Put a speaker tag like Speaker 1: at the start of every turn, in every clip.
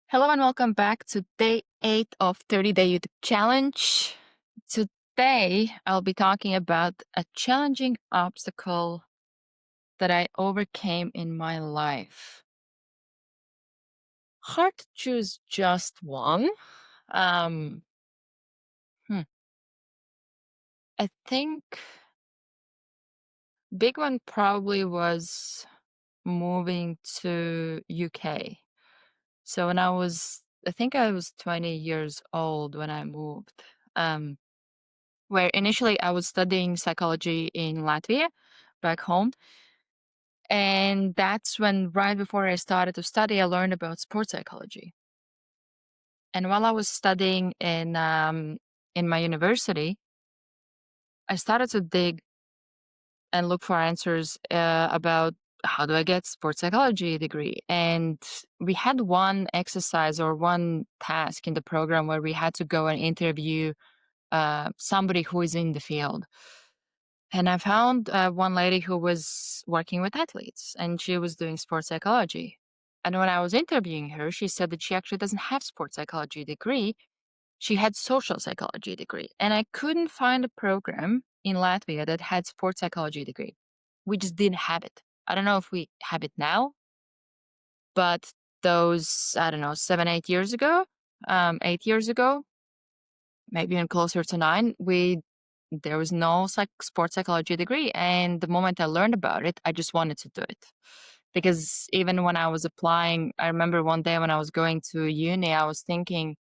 Speaker 1: Hello and welcome back to day 8 of 30-day YouTube challenge. Today, I'll be talking about a challenging obstacle that I overcame in my life. Hard to choose just one. Um, hmm, I think big one probably was moving to UK. So I think I was 20 years old when I moved. Um, where initially I was studying psychology in Latvia back home. And that's when, right before I started to study, I learned about sports psychology. And while I was studying in my university, I started to dig and look for answers about how do I get sports psychology degree. And we had one exercise or one task in the program where we had to go and interview somebody who is in the field. And I found one lady who was working with athletes and she was doing sports psychology. And when I was interviewing her, she said that she actually doesn't have sports psychology degree. She had social psychology degree. And I couldn't find a program in Latvia that had sports psychology degree. We just didn't have it. I don't know if we have it now, but those, I don't know, 7, 8 years ago, 8 years ago, maybe even closer to 9, there was no sports psychology degree. And the moment I learned about it, I just wanted to do it. Because even when I was applying, I remember one day when I was going to uni, I was thinking,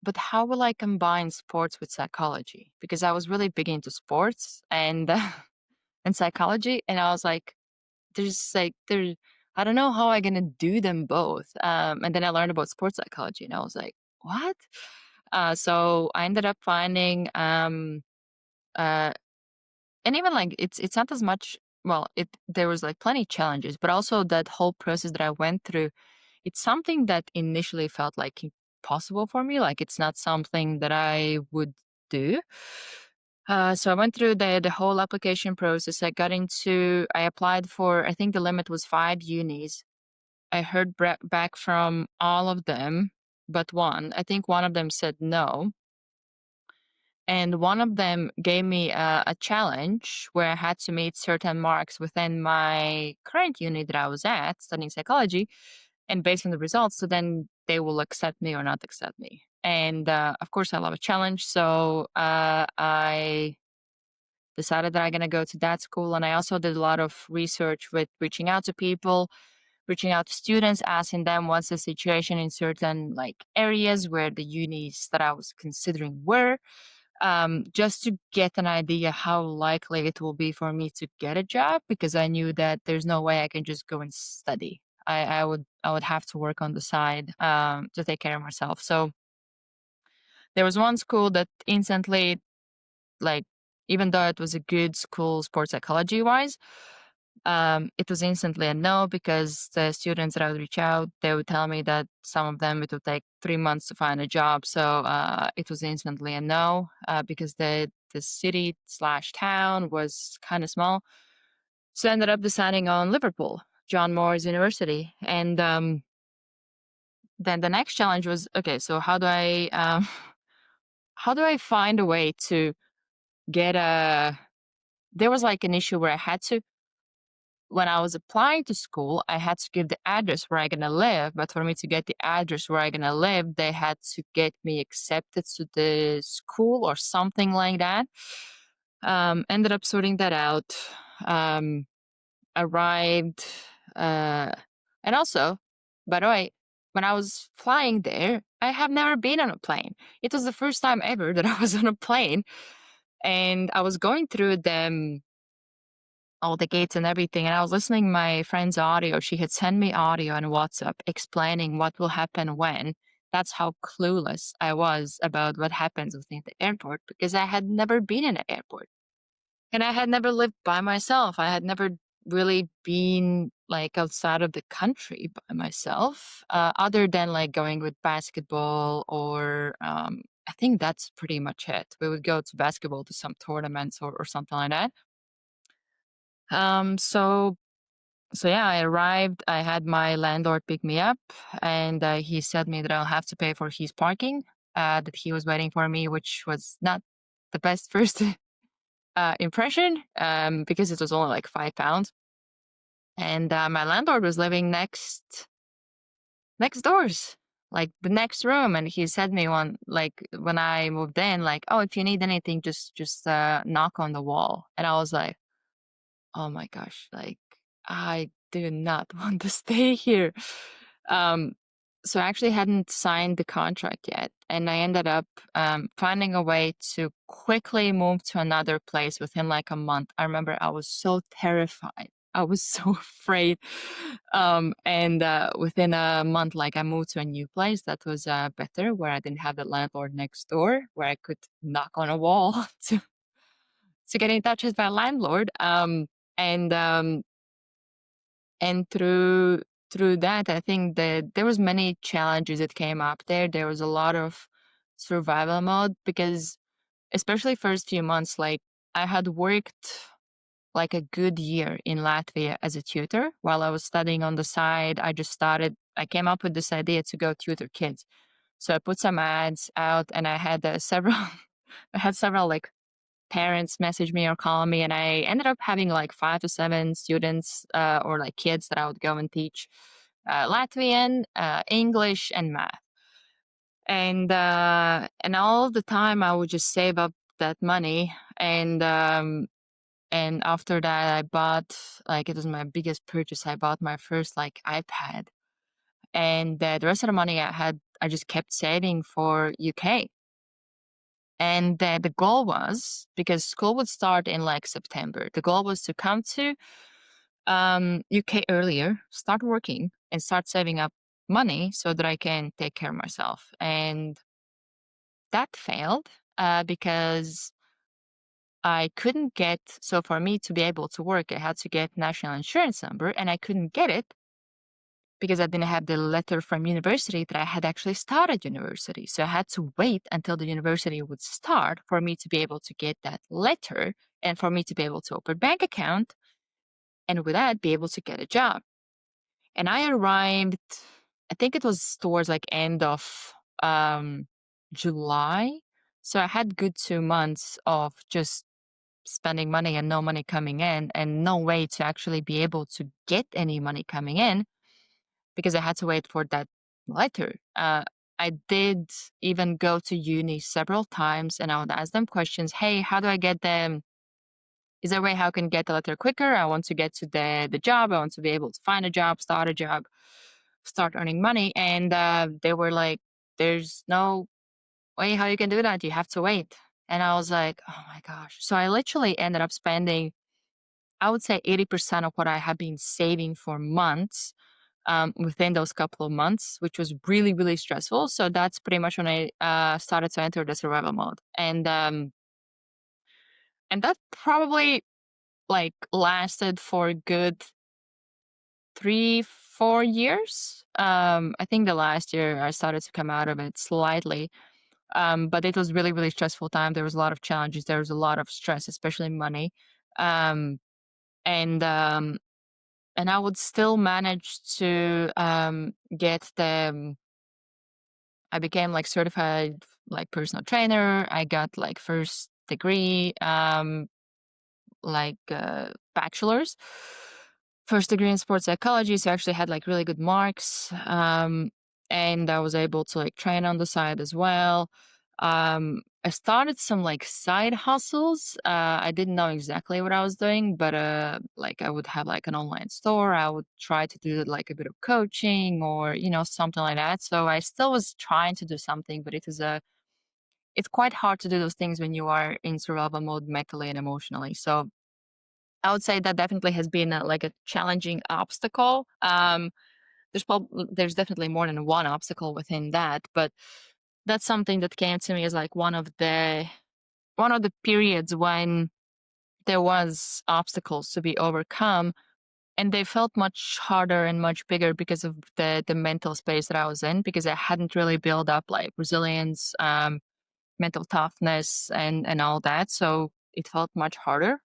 Speaker 1: but how will I combine sports with psychology? Because I was really big into sports and and psychology, and I was like, there. I don't know how I'm gonna do them both. And then I learned about sports psychology, and I was like, what? So I ended up finding uh, and even like it's not as much, well, it there was like plenty challenges, but also that whole process that I went through, it's something that initially felt like impossible for me, like it's not something that I would do. So I went through the whole application process. I applied for, I think the limit was 5 unis. I heard back from all of them but one. I think one of them said no, and one of them gave me a challenge where I had to meet certain marks within my current unit that I was at studying psychology. And based on the results, so then they will accept me or not accept me. And of course, I love a challenge. So I decided that I'm going to go to that school. And I also did a lot of research with reaching out to people, reaching out to students, asking them what's the situation in certain like areas where the unis that I was considering were, just to get an idea how likely it will be for me to get a job, because I knew that there's no way I can just go and study. I would have to work on the side to take care of myself. So there was one school that instantly, like, even though it was a good school sports psychology wise, it was instantly a no, because the students that I would reach out, they would tell me that some of them it would take 3 months to find a job. So it was instantly a no, because the city slash town was kind of small. So I ended up deciding on Liverpool, John Moores University, and then the next challenge was, okay, so how do I how do I find a way to get a? There was like an issue where I had to, when I was applying to school, I had to give the address where I'm gonna live. But for me to get the address where I'm gonna live, they had to get me accepted to the school or something like that. Ended up sorting that out. Um, Arrived, uh, and also, by the way, when I was flying there, I have never been on a plane. It was the first time ever that I was on a plane, and I was going through them all the gates and everything. And I was listening my friend's audio. She had sent me audio on WhatsApp explaining what will happen when. That's how clueless I was about what happens within the airport, because I had never been in an airport and I had never lived by myself. I had never really been like outside of the country by myself, other than like going with basketball or I think that's pretty much it. We would go to basketball to some tournaments or something like that. So So yeah, I arrived. I had my landlord pick me up, and he said me that I'll have to pay for his parking. That he was waiting for me, which was not the best first impression, because it was only like £5. And my landlord was living next doors, like the next room, and he said me one like when I moved in, like, "Oh, if you need anything, just knock on the wall." And I was like, "Oh my gosh, like I do not want to stay here." Um, so I actually hadn't signed the contract yet, and I ended up finding a way to quickly move to another place within like a month. I remember I was so terrified. I was so afraid. And within a month, like I moved to a new place that was better, where I didn't have the landlord next door, where I could knock on a wall to get in touch with my landlord. And um, and through that, I think that there was many challenges that came up there. There was a lot of survival mode because especially first few months, like I had worked like a good year in Latvia as a tutor while I was studying on the side. I came up with this idea to go tutor kids. So I put some ads out and I had several, I had several like parents message me or call me, and I ended up having like 5 to 7 students or like kids that I would go and teach Latvian, English, and math. And all the time I would just save up that money, and after that I bought, like, it was my biggest purchase. I bought my first like iPad, and the rest of the money I had I just kept saving for UK. And the goal was, because school would start in like September, the goal was to come to UK earlier, start working, and start saving up money so that I can take care of myself. And that failed because I couldn't get, so for me to be able to work, I had to get national insurance number, and I couldn't get it because I didn't have the letter from university that I had actually started university. So I had to wait until the university would start for me to be able to get that letter and for me to be able to open bank account and with that be able to get a job. And I arrived, I think it was towards like end of July. So I had good 2 months of just spending money and no money coming in and no way to actually be able to get any money coming in because I had to wait for that letter. I did even go to uni several times and I would ask them questions. Hey, how do I get them? Is there a way how I can get the letter quicker? I want to get to the job. I want to be able to find a job, start a job, start earning money. And they were like, there's no way how you can do that. You have to wait. And I was like, oh my gosh. So I literally ended up spending, I would say 80% of what I had been saving for months within those couple of months, which was really, really stressful. So that's pretty much when I started to enter the survival mode. And that probably like lasted for a good 3, 4 years. I think the last year I started to come out of it slightly. But it was really, really stressful time. There was a lot of challenges. There was a lot of stress, especially money. Um, and um, and I would still manage to get the. I became like certified like personal trainer. I got like first degree, like bachelor's, first degree in sports psychology. So I actually had like really good marks, and I was able to like train on the side as well. I started some like side hustles. I didn't know exactly what I was doing, but like I would have like an online store. I would try to do like a bit of coaching or something like that. So I still was trying to do something, but it's quite hard to do those things when you are in survival mode mentally and emotionally. So I would say that definitely has been like a challenging obstacle. There's definitely more than one obstacle within that, but that's something that came to me as like one of the periods when there was obstacles to be overcome, and they felt much harder and much bigger because of the mental space that I was in, because I hadn't really built up like resilience, mental toughness, and all that. So it felt much harder.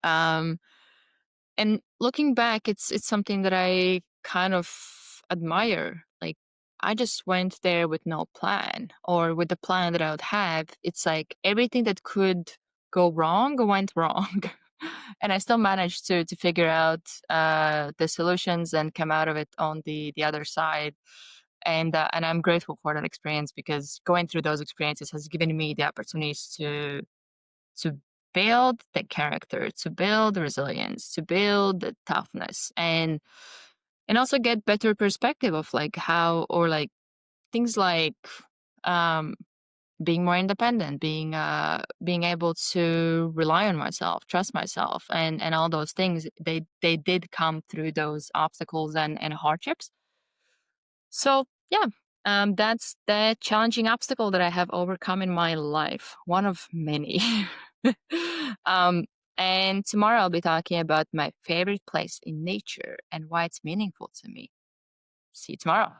Speaker 1: Um, And looking back, it's something that I kind of admire. Like, I just went there with no plan, or with the plan that I would have. It's like everything that could go wrong went wrong. And I still managed to figure out the solutions and come out of it on the other side. And I'm grateful for that experience, because going through those experiences has given me the opportunities to build the character, to build resilience, to build the toughness, and also get better perspective of like how, or like things like um being more independent, being able to rely on myself, trust myself, and all those things. They did come through those obstacles and hardships. So yeah, that's the challenging obstacle that I have overcome in my life, one of many. um, and tomorrow I'll be talking about my favorite place in nature and why it's meaningful to me. See you tomorrow.